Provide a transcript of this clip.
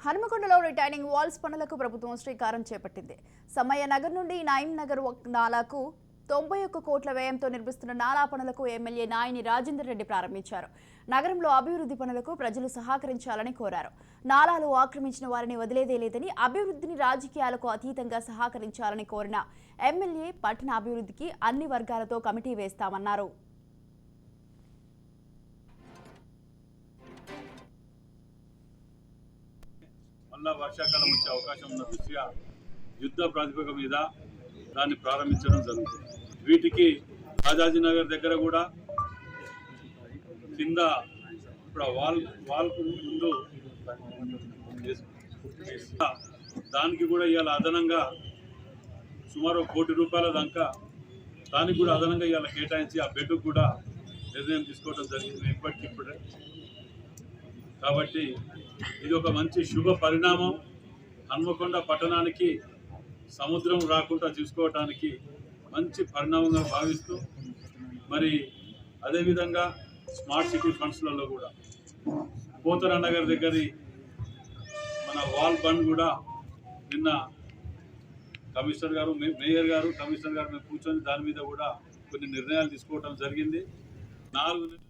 హనుమకొండలో retaining walls పనులకు ప్రభుత్వం శ్రీకారం చేపట్టింది. సమయ నగర్ నుండి నయీం నగర్ నాలాకు 91 కోట్ల వ్యయంతో నిర్మిస్తున్న నాలా పనులకు ఎమ్మెల్యే నాయని రాజేందర్ రెడ్డి ప్రారంభించారు. నగరంలో అభివృద్ధి పనులకు ప్రజలు సహకరించాలని కోరారు. నాలాలు ఆక్రమించిన వారిని వదిలేదే లేదని, అభివృద్ధిని రాజకీయాలకు అతీతంగా సహకరించాలని కోరిన ఎమ్మెల్యే పట్టణ అభివృద్ధికి అన్ని వర్గాలతో కమిటీ వేస్తామన్నారు. మళ్ళా వర్షాకాలం వచ్చే అవకాశం ఉన్న దృష్ట్యా యుద్ధ ప్రాతిపదిక మీద దాన్ని ప్రారంభించడం జరుగుతుంది. వీటికి రాజాజీనగర్ దగ్గర కూడా కింద ఇప్పుడు వాల్కు ముందు దానికి కూడా ఇవాళ అదనంగా సుమారు ₹1 కోటి దాకా దానికి కూడా అదనంగా ఇవాళ కేటాయించి ఆ బెడ్కు కూడా నిర్ణయం తీసుకోవడం జరిగింది ఇప్పటికిప్పుడే. కాబట్టి ఇది ఒక మంచి శుభ పరిణామం. హన్మకొండ పట్టణానికి సముద్రం రాకుండా చూసుకోవటానికి మంచి పరిణామంగా భావిస్తూ, మరి అదేవిధంగా స్మార్ట్ సిటీ ఫండ్స్లలో కూడా పోతరా నగర్ దగ్గర మన వాల్ బండ్ కూడా నిన్న కమిషనర్ గారు, మేయర్ గారు, కమిషనర్ గారు మేము కూర్చొని దాని మీద కూడా కొన్ని నిర్ణయాలు తీసుకోవడం జరిగింది. 4